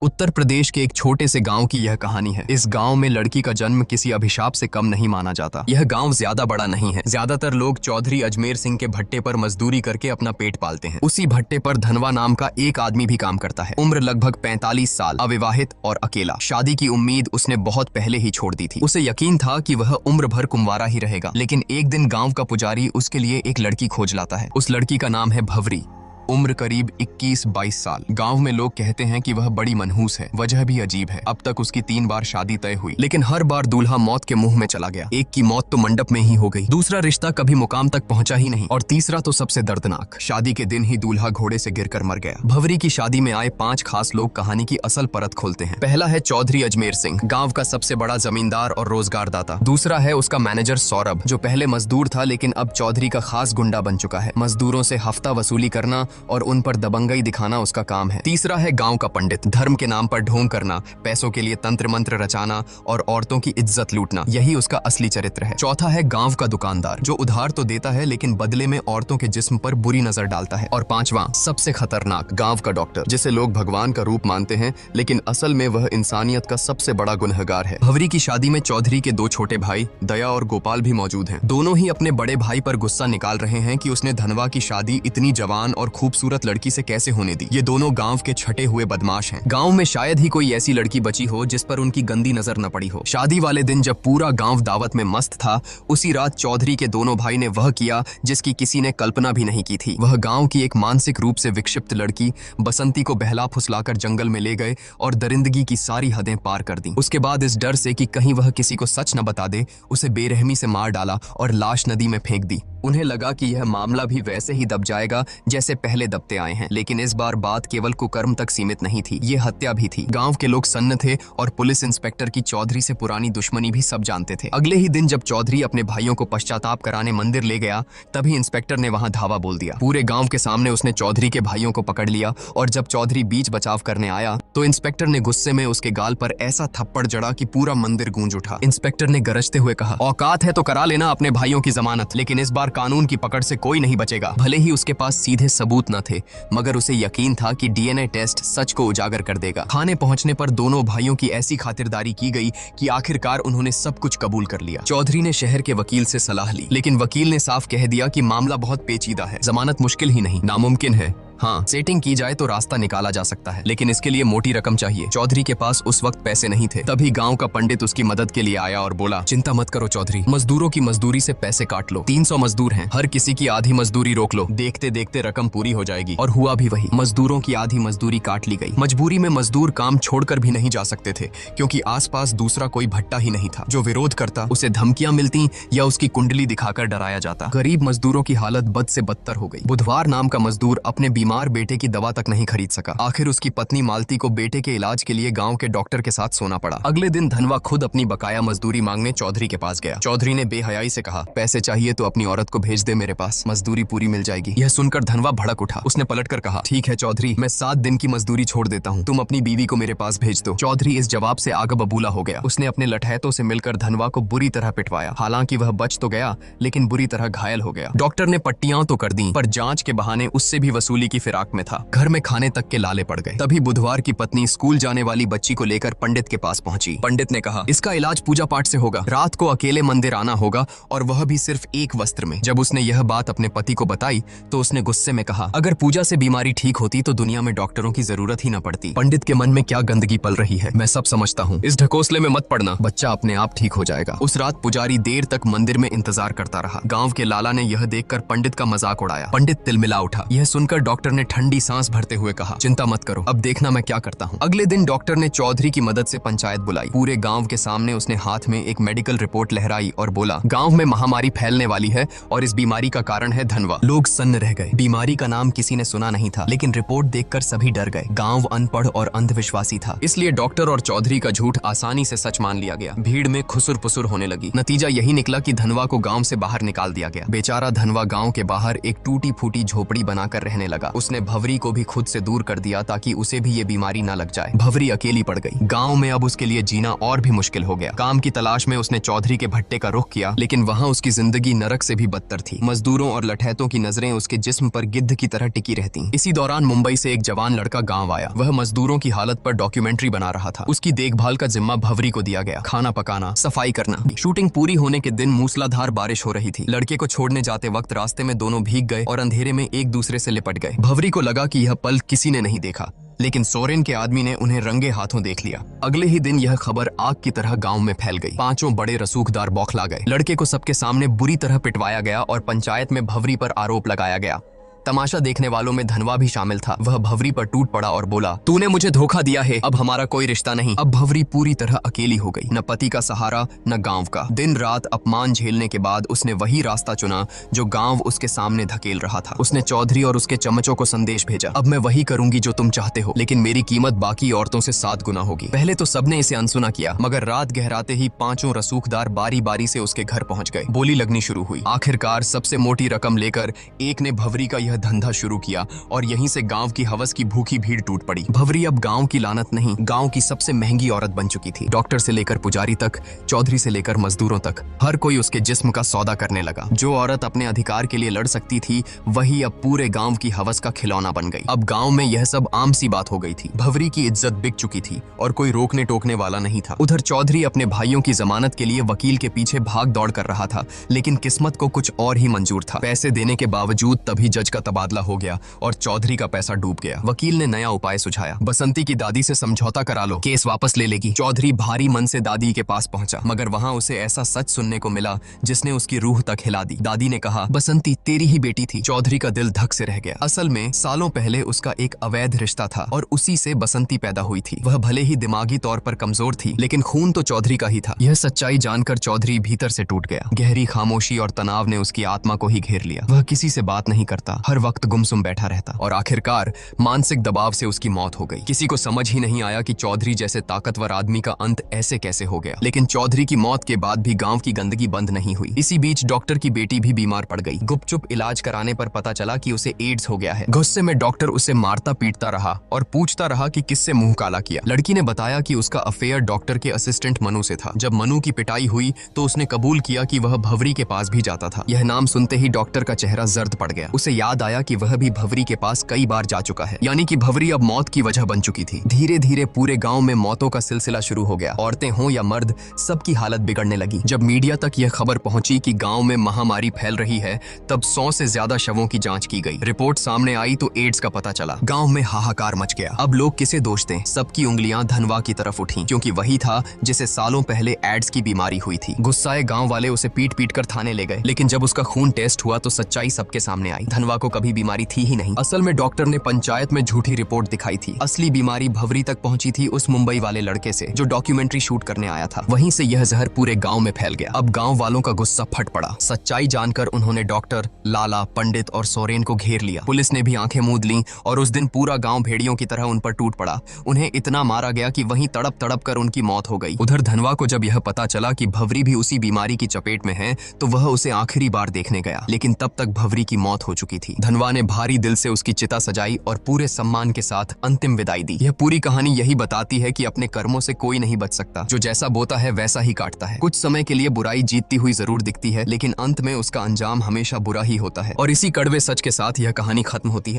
उत्तर प्रदेश के एक छोटे से गांव की यह कहानी है। इस गांव में लड़की का जन्म किसी अभिशाप से कम नहीं माना जाता। यह गांव ज्यादा बड़ा नहीं है। ज्यादातर लोग चौधरी अजमेर सिंह के भट्टे पर मजदूरी करके अपना पेट पालते हैं। उसी भट्टे पर धनवा नाम का एक आदमी भी काम करता है। उम्र लगभग 45 साल, अविवाहित और अकेला। शादी की उम्मीद उसने बहुत पहले ही छोड़ दी थी। उसे यकीन था कि वह उम्र भर कुंवारा ही रहेगा। लेकिन एक दिन गाँव का पुजारी उसके लिए एक लड़की खोज लाता है। उस लड़की का नाम है भवरी। उम्र करीब 21-22 साल। गांव में लोग कहते हैं कि वह बड़ी मनहूस है। वजह भी अजीब है। अब तक उसकी 3 बार शादी तय हुई, लेकिन हर बार दूल्हा मौत के मुंह में चला गया। एक की मौत तो मंडप में ही हो गई, दूसरा रिश्ता कभी मुकाम तक पहुंचा ही नहीं, और तीसरा तो सबसे दर्दनाक, शादी के दिन ही दूल्हा घोड़े से गिरकर मर गया। भवरी की शादी में आए 5 खास लोग कहानी की असल परत खोलते हैं। पहला है चौधरी अजमेर सिंह, गाँव का सबसे बड़ा जमींदार और रोजगार दाता। दूसरा है उसका मैनेजर सौरभ, जो पहले मजदूर था लेकिन अब चौधरी का खास गुंडा बन चुका है। मजदूरों से हफ्ता वसूली करना और उन पर दबंगई दिखाना उसका काम है। तीसरा है गांव का पंडित, धर्म के नाम पर ढोंग करना, पैसों के लिए तंत्र मंत्र रचाना और औरतों की इज्जत लूटना, यही उसका असली चरित्र है। चौथा है गांव का दुकानदार, जो उधार तो देता है लेकिन बदले में औरतों के जिस्म पर बुरी नजर डालता है। और पांचवा, सबसे खतरनाक, गांव का डॉक्टर, जिसे लोग भगवान का रूप मानते हैं लेकिन असल में वह इंसानियत का सबसे बड़ा गुनहगार है। भवरी की शादी में चौधरी के 2 छोटे भाई दया और गोपाल भी मौजूद हैं। दोनों ही अपने बड़े भाई पर गुस्सा निकाल रहे हैं कि उसने धनवा की शादी इतनी जवान और खूबसूरत लड़की से कैसे होने दी। ये दोनों गांव के छठे हुए बदमाश हैं। गांव में शायद ही कोई ऐसी लड़की बची हो जिस पर उनकी गंदी नजर न पड़ी हो। शादी वाले दिन जब पूरा गांव दावत में मस्त था, उसी रात चौधरी के दोनों भाई ने वह किया जिसकी किसी ने कल्पना भी नहीं की थी। वह गांव की एक मानसिक रूप से विक्षिप्त लड़की बसंती को बहला फुसलाकर जंगल में ले गए और दरिंदगी की सारी हदें पार कर दी। उसके बाद इस डर से कि कहीं वह किसी को सच न बता दे, उसे बेरहमी से मार डाला और लाश नदी में फेंक दी। उन्हें लगा कि यह मामला भी वैसे ही दब जाएगा जैसे पहले दबते आए हैं, लेकिन इस बार बात केवल कुकर्म तक सीमित नहीं थी, ये हत्या भी थी। गांव के लोग सन्न थे और पुलिस इंस्पेक्टर की चौधरी से पुरानी दुश्मनी भी सब जानते थे। अगले ही दिन जब चौधरी अपने भाइयों को पश्चाताप कराने मंदिर ले गया, तभी इंस्पेक्टर ने वहां धावा बोल दिया। पूरे गांव के सामने उसने चौधरी के भाइयों को पकड़ लिया और जब चौधरी बीच बचाव करने आया तो इंस्पेक्टर ने गुस्से में उसके गाल पर ऐसा थप्पड़ जड़ा कि पूरा मंदिर गूंज उठा। इंस्पेक्टर ने गरजते हुए कहा, औकात है तो करा लेना अपने भाइयों की जमानत, लेकिन इस बार कानून की पकड़ से कोई नहीं बचेगा। भले ही उसके पास सीधे सबूत न थे, मगर उसे यकीन था कि डीएनए टेस्ट सच को उजागर कर देगा। थाने पहुंचने पर दोनों भाइयों की ऐसी खातिरदारी की गई कि आखिरकार उन्होंने सब कुछ कबूल कर लिया। चौधरी ने शहर के वकील से सलाह ली, लेकिन वकील ने साफ कह दिया कि मामला बहुत पेचीदा है, जमानत मुश्किल ही नहीं नामुमकिन है। हाँ, सेटिंग की जाए तो रास्ता निकाला जा सकता है, लेकिन इसके लिए मोटी रकम चाहिए। चौधरी के पास उस वक्त पैसे नहीं थे। तभी गांव का पंडित उसकी मदद के लिए आया और बोला, चिंता मत करो चौधरी, मजदूरों की मजदूरी से पैसे काट लो। 300 मजदूर हैं, हर किसी की आधी मजदूरी रोक लो, देखते देखते रकम पूरी हो जाएगी। और हुआ भी वही, मजदूरों की आधी मजदूरी काट ली गई। मजबूरी में मजदूर काम छोड़कर भी नहीं जा सकते थे, क्योंकि आसपास दूसरा कोई भट्टा ही नहीं था। जो विरोध करता उसे धमकियां मिलती या उसकी कुंडली दिखाकर डराया जाता। गरीब मजदूरों की हालत बद से बदतर हो गई। बुधवार नाम का मजदूर अपने बीमार बेटे की दवा तक नहीं खरीद सका। आखिर उसकी पत्नी मालती को बेटे के इलाज के लिए गांव के डॉक्टर के साथ सोना पड़ा। अगले दिन धनवा खुद अपनी बकाया मजदूरी मांगने चौधरी के पास गया। चौधरी ने बेहयाई से कहा, पैसे चाहिए तो अपनी औरत को भेज दे मेरे पास, मजदूरी पूरी मिल जाएगी। यह सुनकर धनवा भड़क उठा। उसने पलटकर कहा, ठीक है चौधरी, मैं 7 दिन की मजदूरी छोड़ देता हूँ, तुम अपनी बीवी को मेरे पास भेज दो। चौधरी इस जवाब से आग बबूला हो गया। उसने अपने लठैतों से मिलकर धनवा को बुरी तरह पिटवाया। हालांकि वह बच तो गया, लेकिन बुरी तरह घायल हो गया। डॉक्टर ने पट्टियां तो कर दी, पर जांच के बहाने उससे भी वसूली की फिराक में था। घर में खाने तक के लाले पड़ गए। तभी बुधवार की पत्नी स्कूल जाने वाली बच्ची को लेकर पंडित के पास पहुंची। पंडित ने कहा, इसका इलाज पूजा पाठ से होगा, रात को अकेले मंदिर आना होगा, और वह भी सिर्फ एक वस्त्र में। जब उसने यह बात अपने पति को बताई तो उसने गुस्से में कहा, अगर पूजा से बीमारी ठीक होती तो दुनिया में डॉक्टरों की जरूरत ही न पड़ती। पंडित के मन में क्या गंदगी पल रही है, मैं सब समझता हूँ, इस ढकोसले में मत पड़ना, बच्चा अपने आप ठीक हो जाएगा। उस रात पुजारी देर तक मंदिर में इंतजार करता रहा। गाँव के लाला ने यह देखकर पंडित का मजाक उड़ाया। पंडित तिलमिला उठा। यह सुनकर डॉक्टर ने ठंडी सांस भरते हुए कहा, चिंता मत करो, अब देखना मैं क्या करता हूँ। अगले दिन डॉक्टर ने चौधरी की मदद से पंचायत बुलाई। पूरे गांव के सामने उसने हाथ में एक मेडिकल रिपोर्ट लहराई और बोला, गांव में महामारी फैलने वाली है और इस बीमारी का कारण है धनवा। लोग सन्न रह गए। बीमारी का नाम किसी ने सुना नहीं था, लेकिन रिपोर्ट देखकर सभी डर गए। गांव अनपढ़ और अंधविश्वासी था, इसलिए डॉक्टर और चौधरी का झूठ आसानी से सच मान लिया गया। भीड़ में खुसुर पुसुर होने लगी। नतीजा यही निकला कि धनवा को गांव से बाहर निकाल दिया गया। बेचारा धनवा गांव के बाहर एक टूटी फूटी झोपड़ी बनाकर रहने लगा। उसने भवरी को भी खुद से दूर कर दिया ताकि उसे भी ये बीमारी न लग जाए। भवरी अकेली पड़ गई। गांव में अब उसके लिए जीना और भी मुश्किल हो गया। काम की तलाश में उसने चौधरी के भट्टे का रुख किया, लेकिन वहां उसकी जिंदगी नरक से भी बदतर थी। मजदूरों और लठैतों की नजरें उसके जिस्म पर गिद्ध की तरह टिकी रहती। इसी दौरान मुंबई से एक जवान लड़का गाँव आया। वह मजदूरों की हालत पर डॉक्यूमेंट्री बना रहा था। उसकी देखभाल का जिम्मा भवरी को दिया गया। खाना पकाना, सफाई करना। शूटिंग पूरी होने के दिन मूसलाधार बारिश हो रही थी। लड़के को छोड़ने जाते वक्त रास्ते में दोनों भीग गए और अंधेरे में एक दूसरे से लिपट गए। भवरी को लगा कि यह पल किसी ने नहीं देखा, लेकिन सोरेन के आदमी ने उन्हें रंगे हाथों देख लिया। अगले ही दिन यह खबर आग की तरह गांव में फैल गई। पांचों बड़े रसूखदार बौखला गए। लड़के को सबके सामने बुरी तरह पिटवाया गया और पंचायत में भवरी पर आरोप लगाया गया। तमाशा देखने वालों में धनवा भी शामिल था। वह भवरी पर टूट पड़ा और बोला, तूने मुझे धोखा दिया है, अब हमारा कोई रिश्ता नहीं। अब भवरी पूरी तरह अकेली हो गई, न पति का सहारा न गांव का। दिन रात अपमान झेलने के बाद उसने वही रास्ता चुना जो गांव उसके सामने धकेल रहा था। उसने चौधरी और उसके चमचों को संदेश भेजा, अब मैं वही करूंगी जो तुम चाहते हो, लेकिन मेरी कीमत बाकी औरतों से 7 गुना होगी। पहले तो सबने इसे अनसुना किया, मगर रात गहराते ही पांचों रसूखदार बारी बारी से उसके घर पहुंच गए। बोली लगनी शुरू हुई। आखिरकार सबसे मोटी रकम लेकर एक ने भवरी का यह धंधा शुरू किया और यहीं से गांव की हवस की भूखी भीड़ टूट पड़ी। भवरी अब गांव की लानत नहीं, गांव की सबसे महंगी औरत बन चुकी थी। डॉक्टर से लेकर पुजारी तक, चौधरी से लेकर मजदूरों तक, हर कोई उसके जिस्म का सौदा करने लगा। जो औरत अपने अधिकार के लिए लड़ सकती थी, वही अब पूरे गांव की हवस का खिलौना बन गई। अब गांव में यह सब आम सी बात हो गई थी। भवरी की इज्जत बिक चुकी थी और कोई रोकने टोकने वाला नहीं था। उधर चौधरी अपने भाइयों की जमानत के लिए वकील के पीछे भाग दौड़ कर रहा था, लेकिन किस्मत को कुछ और ही मंजूर था। पैसे देने के बावजूद तभी जज का तबादला हो गया और चौधरी का पैसा डूब गया। वकील ने नया उपाय सुझाया, बसंती की दादी से समझौता करा लो, केस वापस ले लेगी। चौधरी भारी मन से दादी के पास पहुंचा, मगर वहां उसे ऐसा सच सुनने को मिला जिसने उसकी रूह तक हिला दी। दादी ने कहा, बसंती तेरी ही बेटी थी। चौधरी का दिल धक से रह गया। असल में सालों पहले उसका एक अवैध रिश्ता था और उसी से बसंती पैदा हुई थी। वह भले ही दिमागी तौर पर कमजोर थी, लेकिन खून तो चौधरी का ही था। यह सच्चाई जानकर चौधरी भीतर से टूट गया। गहरी खामोशी और तनाव ने उसकी आत्मा को ही घेर लिया। वह किसी से बात नहीं करता, हर वक्त गुमसुम बैठा रहता और आखिरकार मानसिक दबाव से उसकी मौत हो गई। किसी को समझ ही नहीं आया कि चौधरी जैसे ताकतवर आदमी का अंत ऐसे कैसे हो गया। लेकिन चौधरी की मौत के बाद भी गांव की गंदगी बंद नहीं हुई। इसी बीच डॉक्टर की बेटी भी बीमार पड़ गई। गुपचुप इलाज कराने पर पता चला कि उसे एड्स हो गया है। गुस्से में डॉक्टर उसे मारता पीटता रहा और पूछता रहा कि किससे मुंह काला किया। लड़की ने बताया कि उसका अफेयर डॉक्टर के असिस्टेंट मनु से था। जब मनु की पिटाई हुई तो उसने कबूल किया कि वह भवरी के पास भी जाता था। यह नाम सुनते ही डॉक्टर का चेहरा जर्द पड़ गया। उसे याद आया कि वह भी भवरी के पास कई बार जा चुका है, यानी कि भवरी अब मौत की वजह बन चुकी थी। धीरे धीरे पूरे गांव में मौतों का सिलसिला शुरू हो गया। औरतें हों या मर्द, सबकी हालत बिगड़ने लगी। जब मीडिया तक यह खबर पहुंची कि गांव में महामारी फैल रही है, तब 100 से ज्यादा शवों की जांच की गई। रिपोर्ट सामने आई तो एड्स का पता चला। गांव में हाहाकार मच गया। अब लोग किसे दोष दें? सबकी उंगलियां धनवा की तरफ उठी, क्योंकि वही था जिसे सालों पहले एड्स की बीमारी हुई थी। गुस्साए गांव वाले उसे पीट पीट कर थाने ले गए, लेकिन जब उसका खून टेस्ट हुआ तो सच्चाई सबके सामने आई। धनवा को कभी बीमारी थी ही नहीं। असल में डॉक्टर ने पंचायत में झूठी रिपोर्ट दिखाई थी। असली बीमारी भवरी तक पहुंची थी उस मुंबई वाले लड़के से जो डॉक्यूमेंट्री शूट करने आया था। वहीं से यह जहर पूरे गांव में फैल गया। अब गांव वालों का गुस्सा फट पड़ा। सच्चाई जानकर उन्होंने डॉक्टर, लाला, पंडित और सोरेन को घेर लिया। पुलिस ने भी आंखें मूंद लीं और उस दिन पूरा गांव भेड़ियों की तरह उन पर टूट पड़ा। उन्हें इतना मारा गया कि वहीं तड़प तड़प कर उनकी मौत हो गई। उधर धनवा को जब यह पता चला कि भवरी भी उसी बीमारी की चपेट में है, तो वह उसे आखिरी बार देखने गया, लेकिन तब तक भवरी की मौत हो चुकी थी। धनवा ने भारी दिल से उसकी चिता सजाई और पूरे सम्मान के साथ अंतिम विदाई दी। यह पूरी कहानी यही बताती है कि अपने कर्मों से कोई नहीं बच सकता। जो जैसा बोता है वैसा ही काटता है। कुछ समय के लिए बुराई जीतती हुई जरूर दिखती है, लेकिन अंत में उसका अंजाम हमेशा बुरा ही होता है। और इसी कड़वे सच के साथ यह कहानी खत्म होती है।